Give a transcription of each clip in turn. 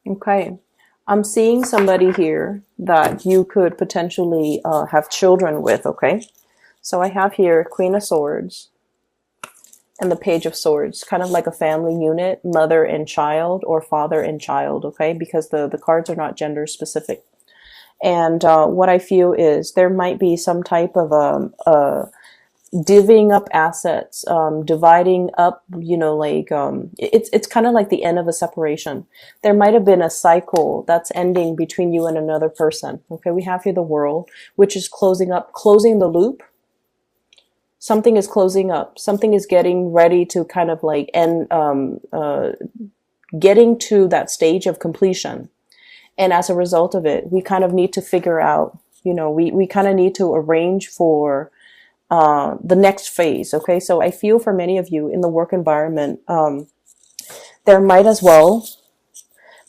Okay. I'm seeing somebody here that you could potentially have children with, okay? So I have here Queen of Swords and the Page of Swords, kind of like a family unit, mother and child or father and child, okay? Because the cards are not gender specific. And what I feel is there might be some type of divvying up assets, dividing up, it's kind of like the end of a separation. There might have been a cycle that's ending between you and another person. Okay, we have here the World, which is closing up, closing the loop. Something is closing up. Something is getting ready to kind of like end, getting to that stage of completion. And as a result of it, we kind of need to figure out, we kind of need to arrange for the next phase. Okay, so I feel for many of you in the work environment, there might as well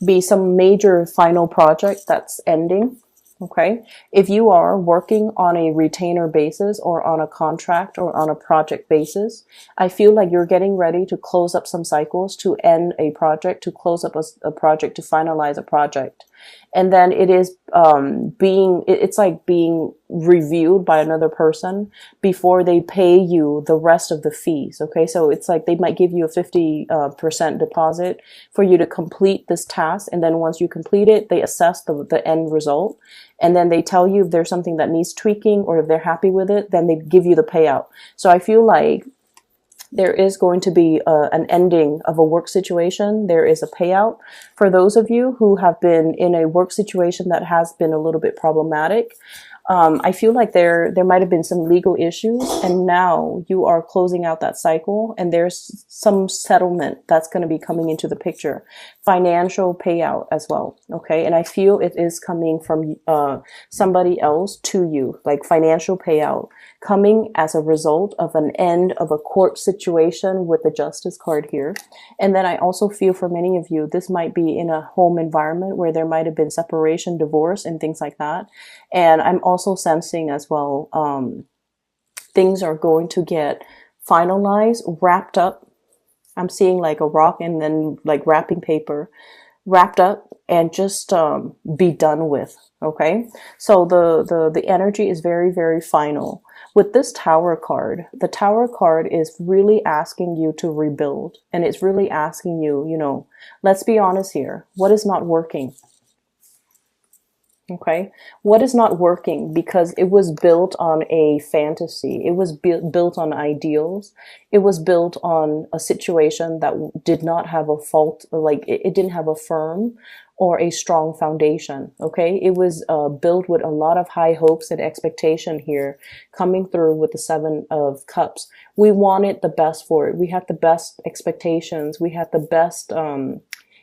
be some major final project that's ending. Okay, if you are working on a retainer basis or on a contract or on a project basis, I feel like you're getting ready to close up some cycles, to end a project, to close up a project, to finalize a project. And then it is it's like being reviewed by another person before they pay you the rest of the fees. Okay, so it's like they might give you a 50% deposit for you to complete this task, and then once you complete it, they assess the end result, and then they tell you if there's something that needs tweaking or if they're happy with it, then they give you the payout. So I feel like there is going to be an ending of a work situation. There is a payout. For those of you who have been in a work situation that has been a little bit problematic, I feel like there might have been some legal issues, and now you are closing out that cycle, and there's some settlement that's going to be coming into the picture. Financial payout as well, okay? And I feel it is coming from somebody else to you, like financial payout coming as a result of an end of a court situation with the Justice card here. And then I also feel for many of you, this might be in a home environment where there might have been separation, divorce, and things like that. And I'm also sensing as well, things are going to get finalized, wrapped up. I'm seeing like a rock and then like wrapping paper, wrapped up and just be done with. Okay, so the energy is very, very final. With this Tower card, the Tower card is really asking you to rebuild, and it's really asking you, let's be honest here, what is not working? Okay, what is not working? Because it was built on a fantasy. It was built on ideals. It was built on a situation that did not have a fault, like it didn't have a firm or a strong foundation. Okay, it was built with a lot of high hopes and expectation here, coming through with the Seven of Cups. We wanted the best for it. We had the best expectations. We had the best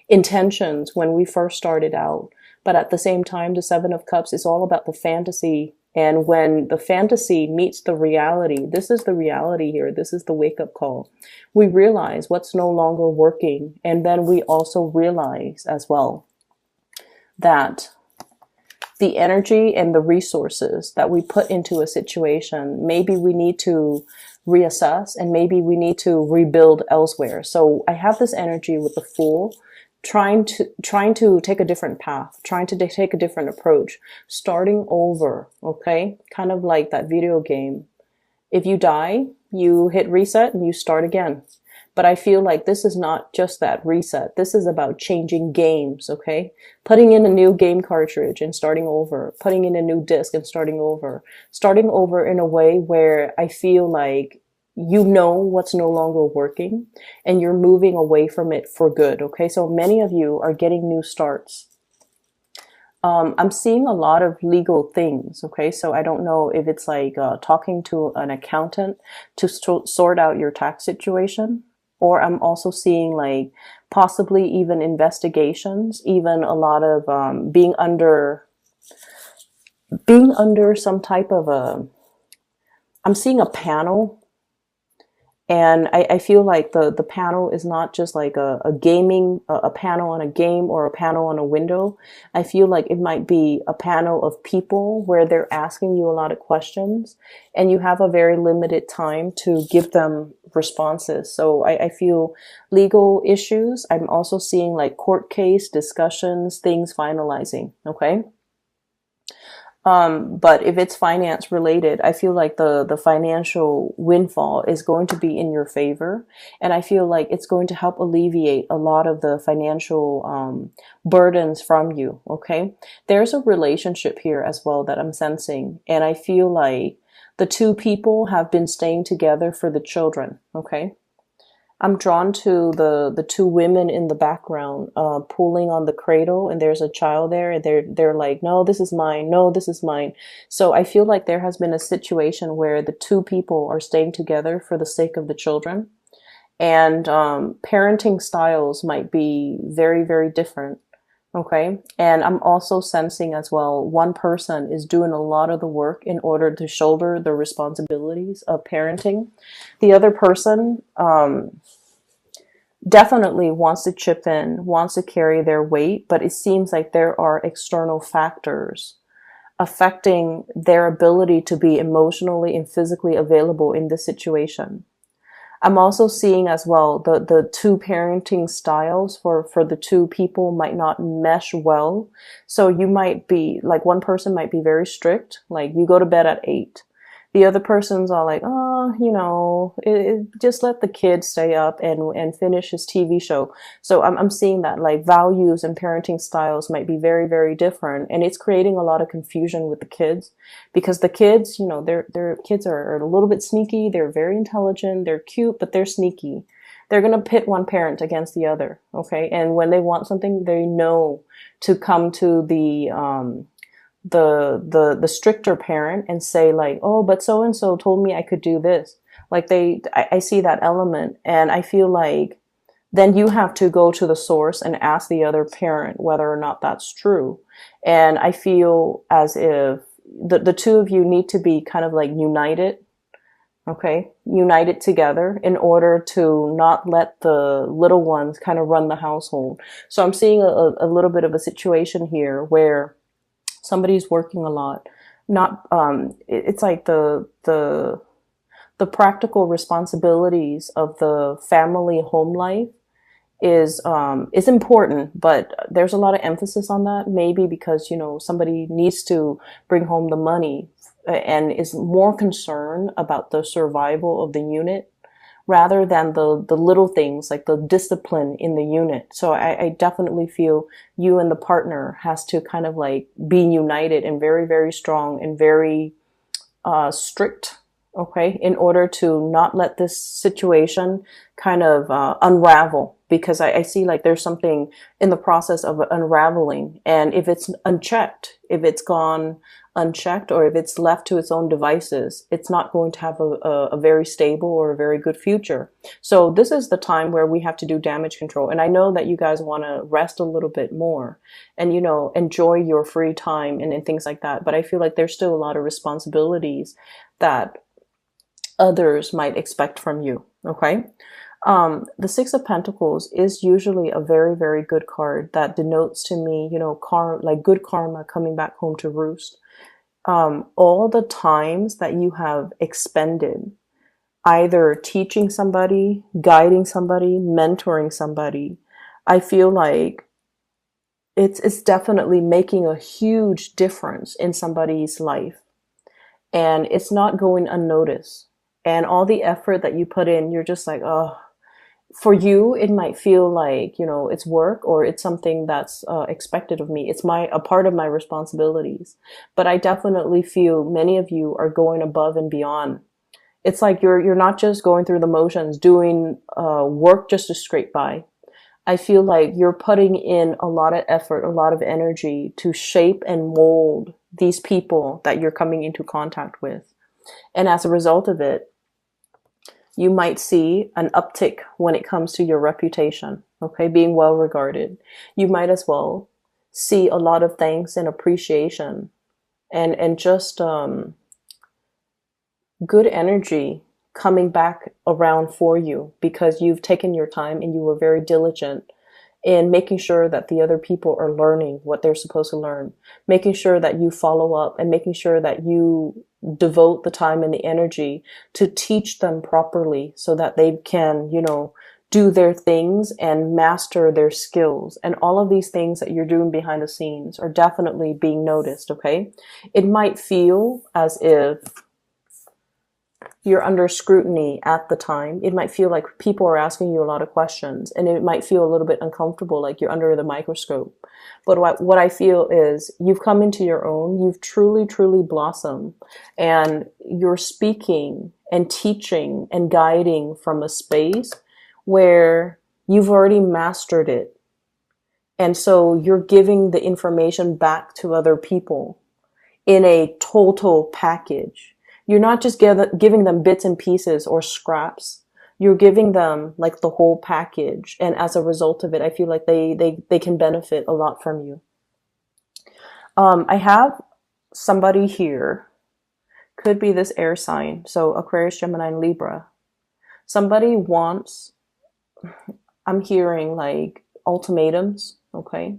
intentions when we first started out. But at the same time, the Seven of Cups is all about the fantasy. And when the fantasy meets the reality, this is the reality here. This is the wake-up call. We realize what's no longer working. And then we also realize as well that the energy and the resources that we put into a situation, maybe we need to reassess and maybe we need to rebuild elsewhere. So I have this energy with the Fool, trying to take a different path, trying to take a different approach, starting over, okay? Kind of like that video game. If you die, you hit reset and you start again. But I feel like this is not just that reset. This is about changing games, okay? Putting in a new game cartridge and starting over, putting in a new disc and starting over in a way where I feel like you know what's no longer working and you're moving away from it for good, okay? So many of you are getting new starts. I'm seeing a lot of legal things, okay? So I don't know if it's like talking to an accountant to sort out your tax situation, or I'm also seeing like possibly even investigations, even a lot of being under some type of I'm seeing a panel. And I feel like the panel is not just like a gaming, a panel on a game or a panel on a window. I feel like it might be a panel of people where they're asking you a lot of questions and you have a very limited time to give them responses. So I feel legal issues. I'm also seeing like court case discussions, things finalizing. Okay. But if it's finance related, I feel like the financial windfall is going to be in your favor. And I feel like it's going to help alleviate a lot of the financial burdens from you. Okay. There's a relationship here as well that I'm sensing. And I feel like the two people have been staying together for the children. Okay. I'm drawn to the two women in the background, pulling on the cradle, and there's a child there, and they're like, no, this is mine, no, this is mine. So I feel like there has been a situation where the two people are staying together for the sake of the children, and parenting styles might be very, very different. Okay. And I'm also sensing as well, one person is doing a lot of the work in order to shoulder the responsibilities of parenting. The other person, definitely wants to chip in, wants to carry their weight, but it seems like there are external factors affecting their ability to be emotionally and physically available in this situation. I'm also seeing as well the two parenting styles for the two people might not mesh well. So you might be like, one person might be very strict, like you go to bed at 8. The other person's all like, oh, just let the kid stay up and finish his TV show. So I'm seeing that like values and parenting styles might be very, very different. And it's creating a lot of confusion with the kids because the kids, their kids are a little bit sneaky. They're very intelligent. They're cute, but they're sneaky. They're going to pit one parent against the other. Okay. And when they want something, they know to come to the stricter parent and say like, oh, but so and so told me I could do this. Like I see that element, and I feel like then you have to go to the source and ask the other parent whether or not that's true. And I feel as if the two of you need to be kind of like united. Okay, united together in order to not let the little ones kind of run the household. So I'm seeing a little bit of a situation here where somebody's working a lot. Not it's like the practical responsibilities of the family home life is important, but there's a lot of emphasis on that. Maybe because somebody needs to bring home the money and is more concerned about the survival of the unit rather than the little things like the discipline in the unit. So I definitely feel you and the partner has to kind of like be united and very, very strong and very strict, okay, in order to not let this situation kind of unravel. Because I see like there's something in the process of unraveling. And if it's unchecked, if it's gone unchecked, or if it's left to its own devices, it's not going to have a very stable or a very good future. So this is the time where we have to do damage control. And I know that you guys want to rest a little bit more and, enjoy your free time and things like that. But I feel like there's still a lot of responsibilities that others might expect from you. Okay. The Six of Pentacles is usually a very, very good card that denotes to me, like good karma coming back home to roost. All the times that you have expended either teaching somebody, guiding somebody, mentoring somebody, I feel like it's definitely making a huge difference in somebody's life. And it's not going unnoticed. And all the effort that you put in, you're just like, oh, for you, it might feel like, it's work or it's something that's expected of me. It's a part of my responsibilities. But I definitely feel many of you are going above and beyond. It's like you're not just going through the motions, doing work just to scrape by. I feel like you're putting in a lot of effort, a lot of energy to shape and mold these people that you're coming into contact with. And as a result of it, you might see an uptick when it comes to your reputation, okay, being well regarded. You might as well see a lot of thanks and appreciation and just good energy coming back around for you because you've taken your time and you were very diligent in making sure that the other people are learning what they're supposed to learn, making sure that you follow up and making sure that you devote the time and the energy to teach them properly so that they can, you know, do their things and master their skills. And all of these things that you're doing behind the scenes are definitely being noticed, okay? It might feel as if you're under scrutiny at the time. It might feel like people are asking you a lot of questions, and it might feel a little bit uncomfortable, like you're under the microscope. But what I feel is you've come into your own, you've truly, truly blossomed, and you're speaking and teaching and guiding from a space where you've already mastered it. And so you're giving the information back to other people in a total package. You're not just giving them bits and pieces or scraps. You're giving them like the whole package. And as a result of it, I feel like they can benefit a lot from you. I have somebody here, could be this air sign. So Aquarius, Gemini, and Libra. Somebody wants, I'm hearing like ultimatums. Okay.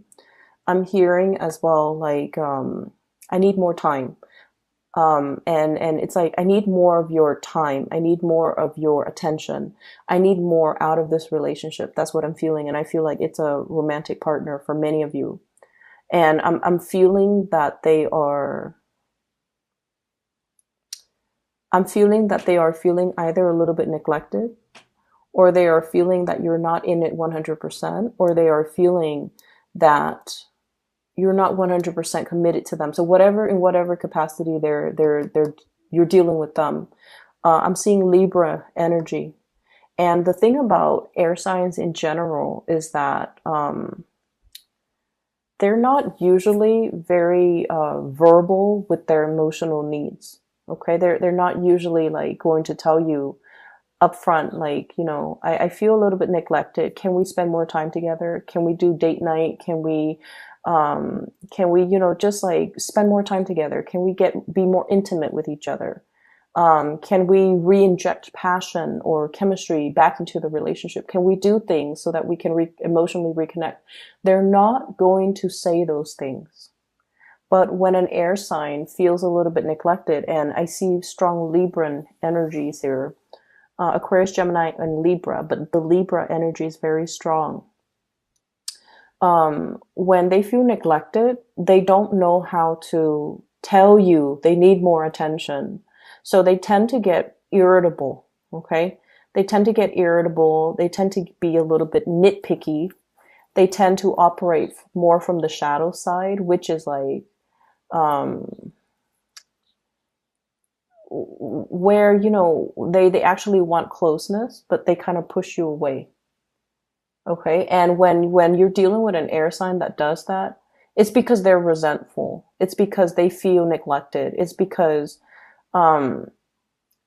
I'm hearing as well, like, I need more time. And it's like, I need more of your time. I need more of your attention. I need more out of this relationship. That's what I'm feeling. And I feel like it's a romantic partner for many of you. And I'm feeling that I'm feeling that they are feeling either a little bit neglected, or they are feeling that you're not in it 100%, or they are feeling that you're not 100% committed to them. So in whatever capacity you're dealing with them. I'm seeing Libra energy. And the thing about air signs in general is that they're not usually very verbal with their emotional needs. Okay, they're not usually like going to tell you upfront, like, you know, I feel a little bit neglected. Can we spend more time together? Can we do date night? Can we, you know, just like spend more time together? Can we be more intimate with each other? Can we re-inject passion or chemistry back into the relationship? Can we do things so that we can emotionally reconnect? They're not going to say those things. But when an air sign feels a little bit neglected, and I see strong Libran energies here, Aquarius, Gemini, and Libra, but the Libra energy is very strong. When they feel neglected, they don't know how to tell you they need more attention. So they tend to get irritable, okay? They tend to get irritable. They tend to be a little bit nitpicky. They tend to operate more from the shadow side, which is like, where, you know, they actually want closeness, but they kind of push you away. Okay. And when you're dealing with an air sign that does that, it's because they're resentful. It's because they feel neglected. It's because,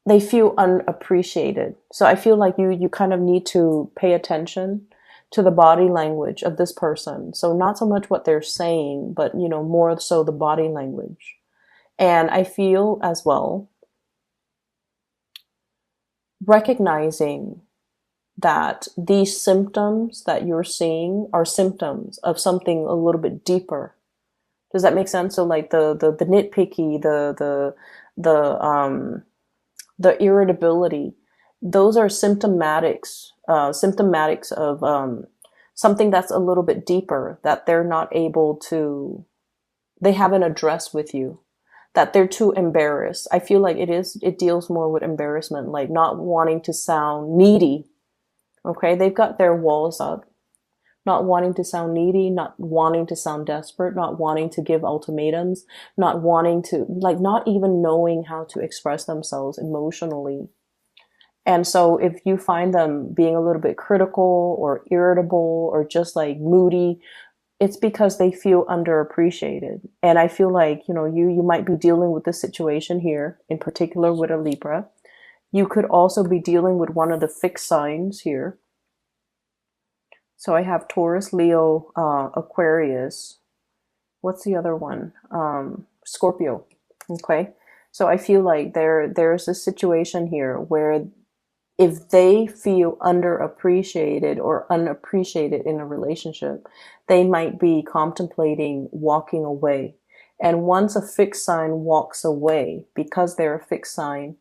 they feel unappreciated. So I feel like you kind of need to pay attention to the body language of this person. So not so much what they're saying, but, you know, more so the body language. And I feel as well, recognizing that these symptoms that you're seeing are symptoms of something a little bit deeper. Does that make sense? So like the nitpicky, the irritability, those are symptomatics of something that's a little bit deeper that they're not able to, they haven't addressed with you, that they're too embarrassed. I feel like it deals more with embarrassment, like not wanting to sound needy. Okay, they've got their walls up, not wanting to sound needy, not wanting to sound desperate, not wanting to give ultimatums, not wanting to, like, not even knowing how to express themselves emotionally. And so if you find them being a little bit critical or irritable or just like moody, it's because they feel underappreciated. And I feel like, you know, you might be dealing with this situation here, in particular with a Libra. You could also be dealing with one of the fixed signs here. So I have Taurus, Leo, Aquarius. What's the other one? Scorpio. Okay. So I feel like there's a situation here where if they feel underappreciated or unappreciated in a relationship, they might be contemplating walking away. And once a fixed sign walks away, because they're a fixed sign,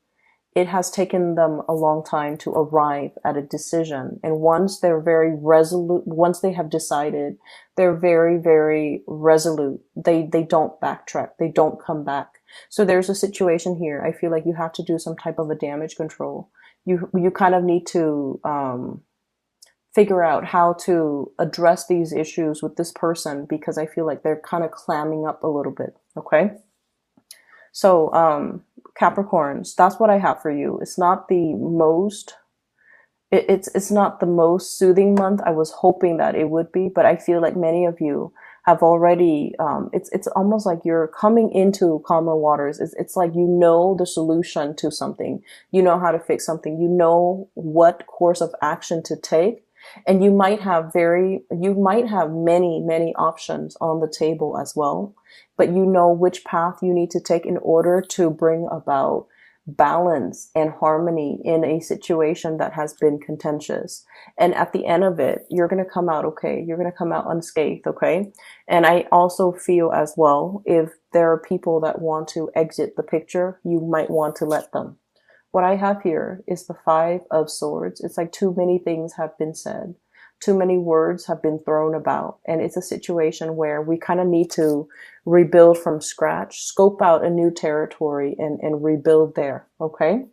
it has taken them a long time to arrive at a decision. And once they're very resolute, once they have decided, they're very, very resolute. They don't backtrack. They don't come back. So there's a situation here. I feel like you have to do some type of a damage control. You kind of need to figure out how to address these issues with this person, because I feel like they're kind of clamming up a little bit. Okay. So, Capricorns, that's what I have for you. It's not the most, it's not the most soothing month. I was hoping that it would be, but I feel like many of you have already, it's almost like you're coming into calmer waters. It's like, you know, the solution to something, you know how to fix something, you know what course of action to take. And you might have many, many options on the table as well, but you know which path you need to take in order to bring about balance and harmony in a situation that has been contentious. And at the end of it, you're going to come out okay. You're going to come out unscathed, okay? And I also feel as well, if there are people that want to exit the picture, you might want to let them. What I have here is the Five of Swords. It's like too many things have been said. Too many words have been thrown about. And it's a situation where we kind of need to rebuild from scratch, scope out a new territory and rebuild there. Okay.